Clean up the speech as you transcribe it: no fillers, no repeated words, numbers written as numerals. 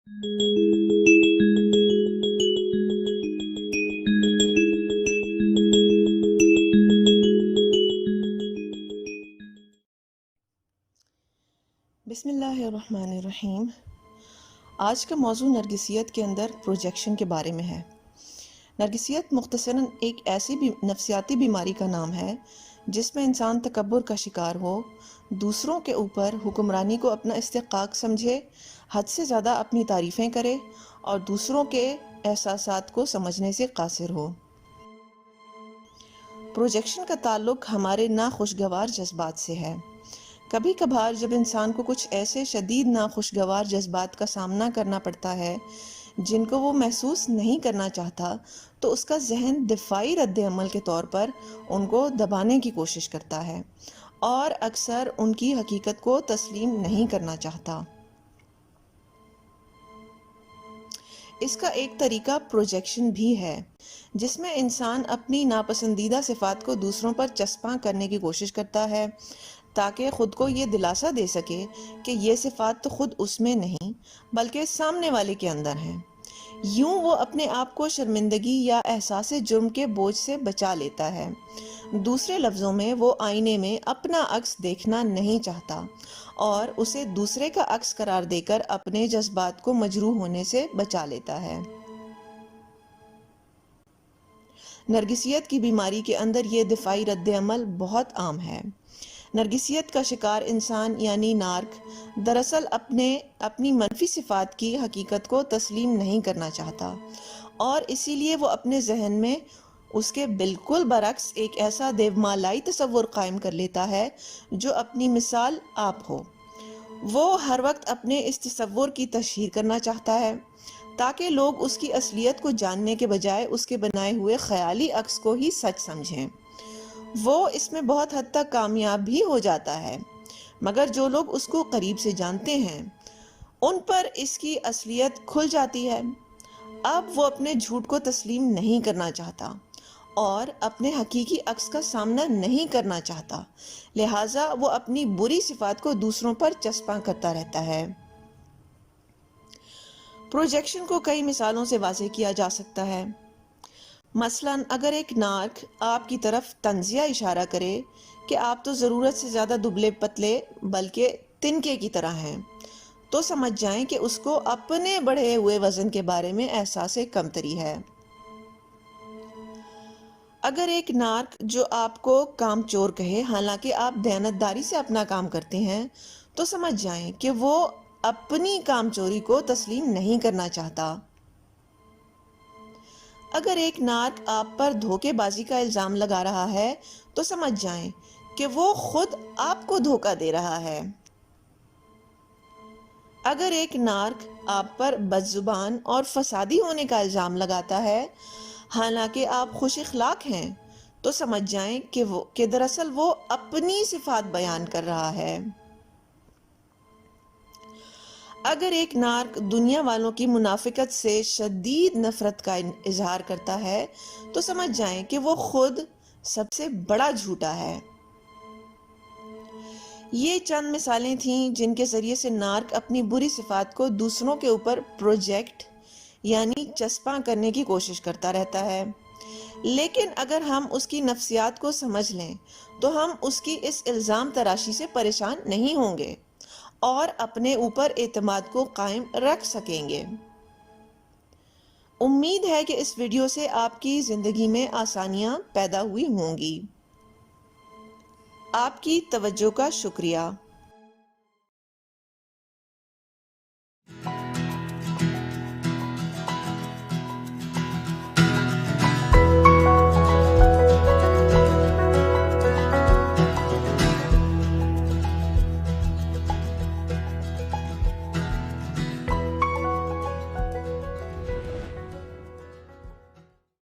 بسم اللہ الرحمن الرحیم۔ آج کا موضوع نرگسیت کے اندر پروجیکشن کے بارے میں ہے۔ نرگسیت مختصراً ایک ایسی نفسیاتی بیماری کا نام ہے جس میں انسان تکبر کا شکار ہو، دوسروں کے اوپر حکمرانی کو اپنا استحقاق سمجھے، حد سے زیادہ اپنی تعریفیں کرے اور دوسروں کے احساسات کو سمجھنے سے قاصر ہو۔ پروجیکشن کا تعلق ہمارے ناخوشگوار جذبات سے ہے۔ کبھی کبھار جب انسان کو کچھ ایسے شدید ناخوشگوار جذبات کا سامنا کرنا پڑتا ہے جن کو وہ محسوس نہیں کرنا چاہتا، تو اس کا ذہن دفاعی رد عمل کے طور پر ان کو دبانے کی کوشش کرتا ہے اور اکثر ان کی حقیقت کو تسلیم نہیں کرنا چاہتا۔ اس کا ایک طریقہ پروجیکشن بھی ہے، جس میں انسان اپنی ناپسندیدہ صفات کو دوسروں پر چسپاں کرنے کی کوشش کرتا ہے تاکہ خود کو یہ دلاسا دے سکے کہ یہ صفات تو خود اس میں نہیں بلکہ سامنے والے کے اندر ہیں۔ یوں وہ اپنے آپ کو شرمندگی یا احساس جرم کے بوجھ سے بچا لیتا ہے۔ دوسرے لفظوں میں وہ آئینے میں اپنا عکس دیکھنا نہیں چاہتا اور اسے دوسرے کا عکس قرار دے کر اپنے جذبات کو مجروح ہونے سے بچا لیتا ہے۔ نرگسیت کی بیماری کے اندر یہ دفاعی رد عمل بہت عام ہے۔ نرگسیت کا شکار انسان یعنی نارک دراصل اپنی منفی صفات کی حقیقت کو تسلیم نہیں کرنا چاہتا، اور اسی لیے وہ اپنے ذہن میں اس کے بالکل برعکس ایک ایسا دیومالائی تصور قائم کر لیتا ہے جو اپنی مثال آپ ہو۔ وہ ہر وقت اپنے اس تصور کی تشہیر کرنا چاہتا ہے تاکہ لوگ اس کی اصلیت کو جاننے کے بجائے اس کے بنائے ہوئے خیالی عکس کو ہی سچ سمجھیں۔ وہ اس میں بہت حد تک کامیاب بھی ہو جاتا ہے، مگر جو لوگ اس کو قریب سے جانتے ہیں ان پر اس کی اصلیت کھل جاتی ہے۔ اب وہ اپنے جھوٹ کو تسلیم نہیں کرنا چاہتا اور اپنے حقیقی عکس کا سامنا نہیں کرنا چاہتا، لہٰذا وہ اپنی بری صفات کو دوسروں پر چسپاں کرتا رہتا ہے۔ پروجیکشن کو کئی مثالوں سے واضح کیا جا سکتا ہے۔ مثلاً اگر ایک نارک آپ کی طرف طنزیہ اشارہ کرے کہ آپ تو ضرورت سے زیادہ دبلے پتلے بلکہ تنکے کی طرح ہیں، تو سمجھ جائیں کہ اس کو اپنے بڑھے ہوئے وزن کے بارے میں احساس کمتری ہے۔ اگر ایک نارک جو آپ کو کام چور کہے حالانکہ آپ دیانتداری سے اپنا کام کرتے ہیں، تو سمجھ جائیں کہ وہ اپنی کام چوری کو تسلیم نہیں کرنا چاہتا۔ اگر ایک نارک آپ پر دھوکے بازی کا الزام لگا رہا ہے تو سمجھ جائیں کہ وہ خود آپ کو دھوکہ دے رہا ہے۔ اگر ایک نارک آپ پر بد زبان اور فسادی ہونے کا الزام لگاتا ہے حالانکہ آپ خوش اخلاق ہیں، تو سمجھ جائیں کہ دراصل وہ اپنی صفات بیان کر رہا ہے۔ اگر ایک نارک دنیا والوں کی منافقت سے شدید نفرت کا اظہار کرتا ہے تو سمجھ جائیں کہ وہ خود سب سے بڑا جھوٹا ہے۔ یہ چند مثالیں تھیں جن کے ذریعے سے نارک اپنی بری صفات کو دوسروں کے اوپر پروجیکٹ یعنی چسپاں کرنے کی کوشش کرتا رہتا ہے۔ لیکن اگر ہم اس کی نفسیات کو سمجھ لیں تو ہم اس کی اس الزام تراشی سے پریشان نہیں ہوں گے اور اپنے اوپر اعتماد کو قائم رکھ سکیں گے۔ امید ہے کہ اس ویڈیو سے آپ کی زندگی میں آسانیاں پیدا ہوئی ہوں گی۔ آپ کی توجہ کا شکریہ۔